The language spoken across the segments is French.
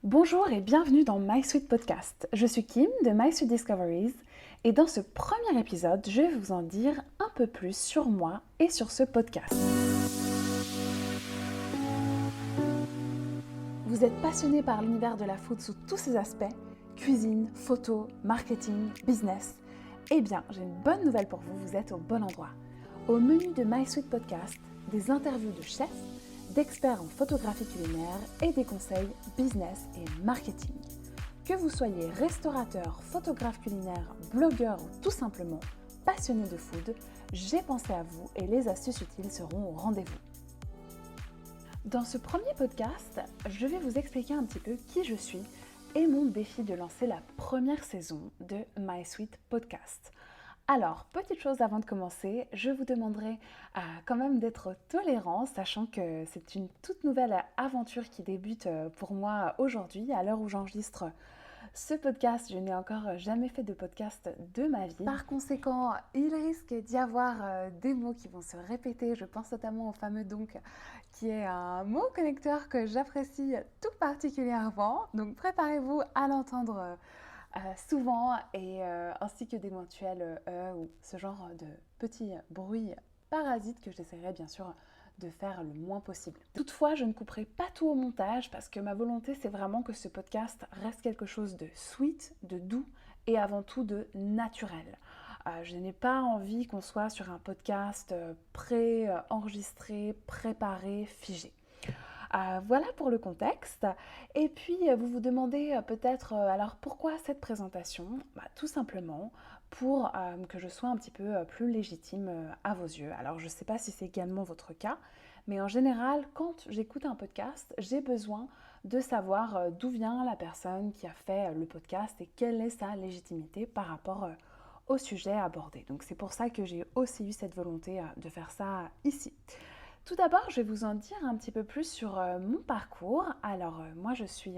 Bonjour et bienvenue dans My Sweet Podcast. Je suis Kim de My Sweet Discoveries et dans ce premier épisode, je vais vous en dire un peu plus sur moi et sur ce podcast. Vous êtes passionné par l'univers de la food sous tous ses aspects, cuisine, photo, marketing, business. Eh bien, j'ai une bonne nouvelle pour vous, vous êtes au bon endroit. Au menu de My Sweet Podcast, des interviews de chefs, d'experts en photographie culinaire et des conseils business et marketing. Que vous soyez restaurateur, photographe culinaire, blogueur ou tout simplement passionné de food, j'ai pensé à vous et les astuces utiles seront au rendez-vous. Dans ce premier podcast, je vais vous expliquer un petit peu qui je suis et mon défi de lancer la première saison de My Sweet Podcast. Alors, petite chose avant de commencer, je vous demanderai quand même d'être tolérant, sachant que c'est une toute nouvelle aventure qui débute pour moi aujourd'hui, à l'heure où j'enregistre ce podcast. Je n'ai encore jamais fait de podcast de ma vie. Par conséquent, il risque d'y avoir des mots qui vont se répéter. Je pense notamment au fameux donc, qui est un mot connecteur que j'apprécie tout particulièrement. Donc préparez-vous à l'entendre souvent et ainsi que d'éventuels ou ce genre de petits bruits parasites que j'essaierai bien sûr de faire le moins possible. Toutefois, je ne couperai pas tout au montage parce que ma volonté c'est vraiment que ce podcast reste quelque chose de sweet, de doux et avant tout de naturel. Je n'ai pas envie qu'on soit sur un podcast pré-enregistré, préparé, figé. Voilà pour le contexte. Et puis, vous vous demandez peut-être, alors pourquoi cette présentation? Tout simplement pour que je sois un petit peu plus légitime à vos yeux. Alors, je ne sais pas si c'est également votre cas, mais en général, quand j'écoute un podcast, j'ai besoin de savoir d'où vient la personne qui a fait le podcast et quelle est sa légitimité par rapport au sujet abordé. Donc, c'est pour ça que j'ai aussi eu cette volonté de faire ça ici. Tout d'abord, je vais vous en dire un petit peu plus sur mon parcours. Alors, moi, je suis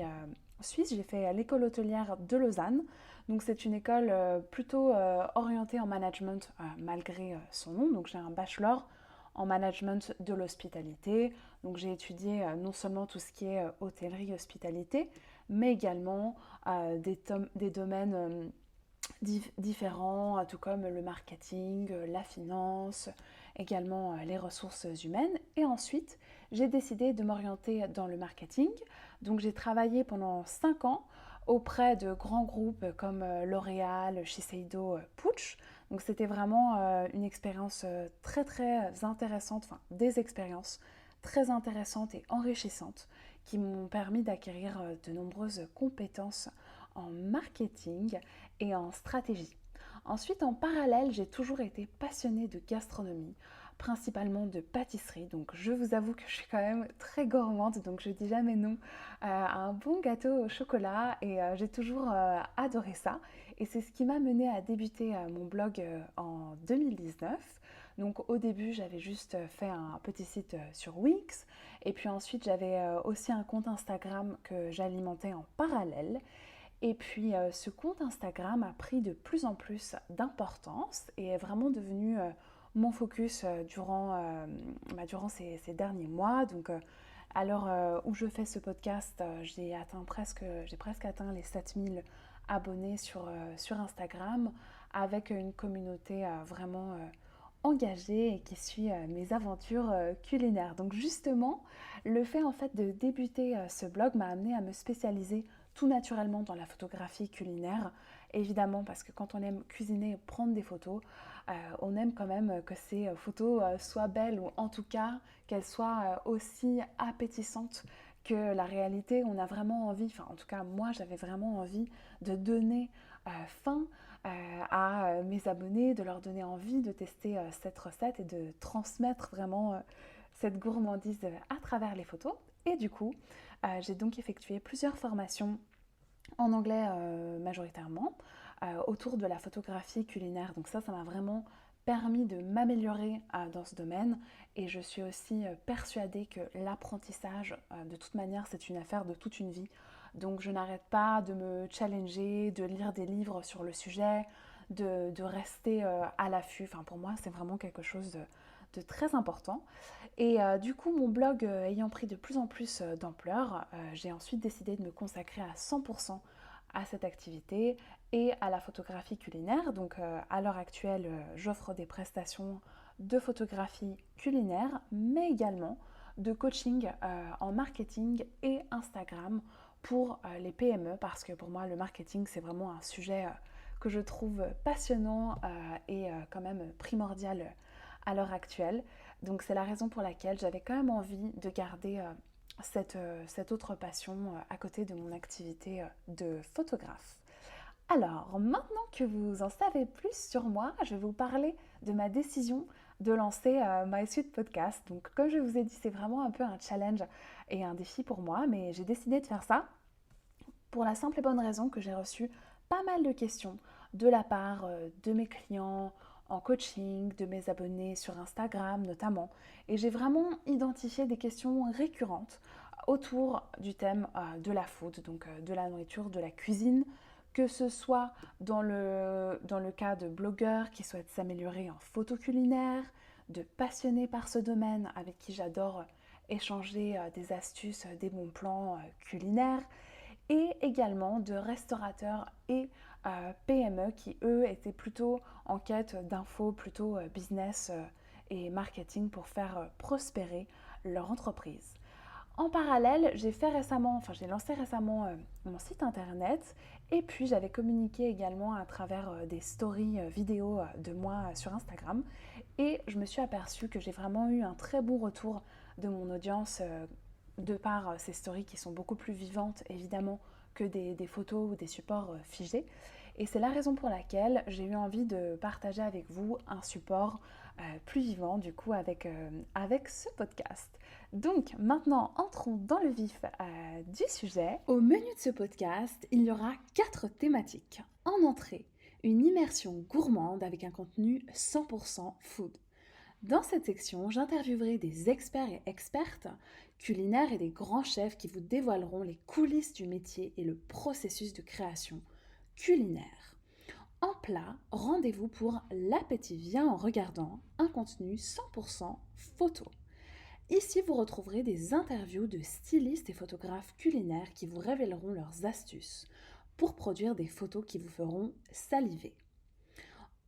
suisse, j'ai fait l'école hôtelière de Lausanne. Donc, c'est une école plutôt orientée en management, malgré son nom. Donc, j'ai un bachelor en management de l'hospitalité. Donc, j'ai étudié non seulement tout ce qui est hôtellerie-hospitalité, mais également des domaines différents, tout comme le marketing, la finance, également les ressources humaines. Et ensuite, j'ai décidé de m'orienter dans le marketing. Donc j'ai travaillé pendant 5 ans auprès de grands groupes comme L'Oréal, Shiseido, Puig. Donc c'était vraiment une expérience très très intéressante, enfin des expériences très intéressantes et enrichissantes qui m'ont permis d'acquérir de nombreuses compétences en marketing et en stratégie. Ensuite, en parallèle, j'ai toujours été passionnée de gastronomie, principalement de pâtisserie. Donc, je vous avoue que je suis quand même très gourmande, donc je dis jamais non à un bon gâteau au chocolat et j'ai toujours adoré ça. Et c'est ce qui m'a menée à débuter mon blog en 2019. Donc, au début, j'avais juste fait un petit site sur Wix et puis ensuite, j'avais aussi un compte Instagram que j'alimentais en parallèle. Et puis ce compte Instagram a pris de plus en plus d'importance et est vraiment devenu mon focus durant ces derniers mois. Donc à l'heure où je fais ce podcast, j'ai presque atteint les 7000 abonnés sur Instagram avec une communauté vraiment engagée et qui suit mes aventures culinaires. Donc justement, le fait en fait de débuter ce blog m'a amené à me spécialiser tout naturellement dans la photographie culinaire, évidemment parce que quand on aime cuisiner et prendre des photos, on aime quand même que ces photos soient belles ou en tout cas qu'elles soient aussi appétissantes que la réalité. On a vraiment envie, enfin en tout cas moi j'avais vraiment envie de donner faim à mes abonnés, de leur donner envie de tester cette recette et de transmettre vraiment cette gourmandise à travers les photos. Et du coup, j'ai donc effectué plusieurs formations en anglais majoritairement autour de la photographie culinaire. Donc ça m'a vraiment permis de m'améliorer dans ce domaine et je suis aussi persuadée que l'apprentissage, de toute manière, c'est une affaire de toute une vie. Donc je n'arrête pas de me challenger, de lire des livres sur le sujet, de rester à l'affût. Enfin, pour moi, c'est vraiment quelque chose de très important. Et du coup, mon blog ayant pris de plus en plus d'ampleur, j'ai ensuite décidé de me consacrer à 100% à cette activité et à la photographie culinaire. Donc à l'heure actuelle, j'offre des prestations de photographie culinaire, mais également de coaching en marketing et Instagram pour les PME, parce que pour moi, le marketing, c'est vraiment un sujet que je trouve passionnant et quand même primordial à l'heure actuelle. Donc c'est la raison pour laquelle j'avais quand même envie de garder cette autre passion à côté de mon activité de photographe. Alors, maintenant que vous en savez plus sur moi, je vais vous parler de ma décision de lancer MySuite Podcast. Donc, comme je vous ai dit, c'est vraiment un peu un challenge et un défi pour moi, mais j'ai décidé de faire ça pour la simple et bonne raison que j'ai reçu pas mal de questions de la part de mes clients en coaching, de mes abonnés sur Instagram notamment. Et j'ai vraiment identifié des questions récurrentes autour du thème de la food, donc de la nourriture, de la cuisine, que ce soit dans le cas de blogueurs qui souhaitent s'améliorer en photo culinaire, de passionnés par ce domaine avec qui j'adore échanger des astuces, des bons plans culinaires, et également de restaurateurs et PME qui, eux, étaient plutôt en quête d'infos, plutôt business et marketing pour faire prospérer leur entreprise. En parallèle, j'ai lancé récemment mon site internet et puis j'avais communiqué également à travers des stories vidéo de moi sur Instagram et je me suis aperçue que j'ai vraiment eu un très bon retour de mon audience de par ces stories qui sont beaucoup plus vivantes évidemment que des photos ou des supports figés. Et c'est la raison pour laquelle j'ai eu envie de partager avec vous un support plus vivant du coup avec ce podcast. Donc maintenant, entrons dans le vif du sujet. Au menu de ce podcast, il y aura 4 thématiques. En entrée, une immersion gourmande avec un contenu 100% food. Dans cette section, j'interviewerai des experts et expertes culinaires et des grands chefs qui vous dévoileront les coulisses du métier et le processus de création culinaire. En plat, rendez-vous pour l'appétit vient en regardant, un contenu 100% photo. Ici, vous retrouverez des interviews de stylistes et photographes culinaires qui vous révéleront leurs astuces pour produire des photos qui vous feront saliver.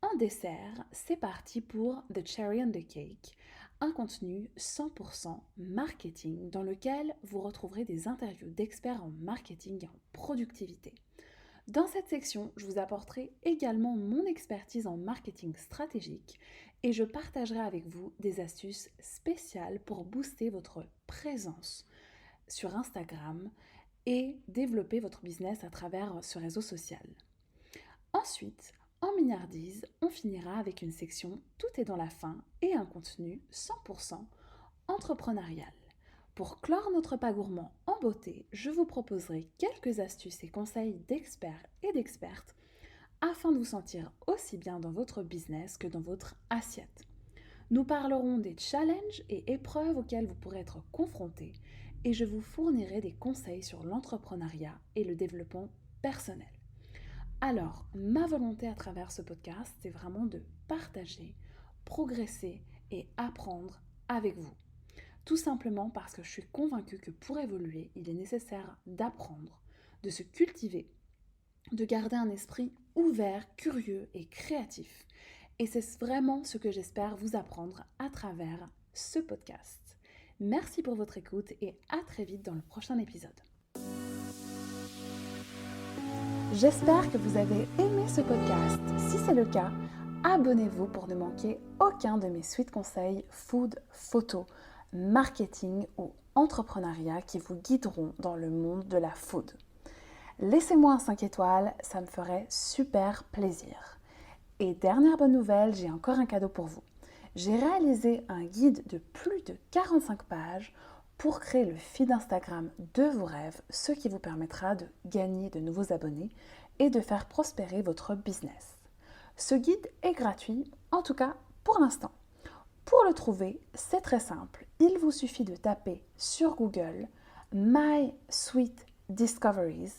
En dessert, c'est parti pour The Cherry on the Cake, un contenu 100% marketing dans lequel vous retrouverez des interviews d'experts en marketing et en productivité. Dans cette section, je vous apporterai également mon expertise en marketing stratégique et je partagerai avec vous des astuces spéciales pour booster votre présence sur Instagram et développer votre business à travers ce réseau social. Ensuite, en mignardise, on finira avec une section Tout est dans la fin et un contenu 100% entrepreneurial. Pour clore notre pas gourmand en beauté, je vous proposerai quelques astuces et conseils d'experts et d'expertes afin de vous sentir aussi bien dans votre business que dans votre assiette. Nous parlerons des challenges et épreuves auxquels vous pourrez être confrontés et je vous fournirai des conseils sur l'entrepreneuriat et le développement personnel. Alors, ma volonté à travers ce podcast, c'est vraiment de partager, progresser et apprendre avec vous. Tout simplement parce que je suis convaincue que pour évoluer, il est nécessaire d'apprendre, de se cultiver, de garder un esprit ouvert, curieux et créatif. Et c'est vraiment ce que j'espère vous apprendre à travers ce podcast. Merci pour votre écoute et à très vite dans le prochain épisode. J'espère que vous avez aimé ce podcast. Si c'est le cas, abonnez-vous pour ne manquer aucun de mes suites conseils food, photo, marketing ou entrepreneuriat qui vous guideront dans le monde de la food. Laissez-moi un 5 étoiles, ça me ferait super plaisir. Et dernière bonne nouvelle, j'ai encore un cadeau pour vous. J'ai réalisé un guide de plus de 45 pages pour créer le feed Instagram de vos rêves, ce qui vous permettra de gagner de nouveaux abonnés et de faire prospérer votre business. Ce guide est gratuit, en tout cas pour l'instant. Pour le trouver, c'est très simple. Il vous suffit de taper sur Google My Sweet Discoveries,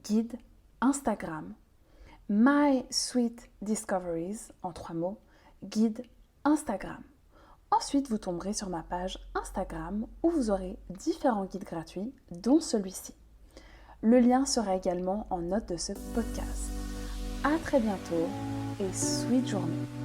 guide Instagram. My Sweet Discoveries, en 3 mots, guide Instagram. Ensuite, vous tomberez sur ma page Instagram où vous aurez différents guides gratuits, dont celui-ci. Le lien sera également en note de ce podcast. À très bientôt et sweet journée.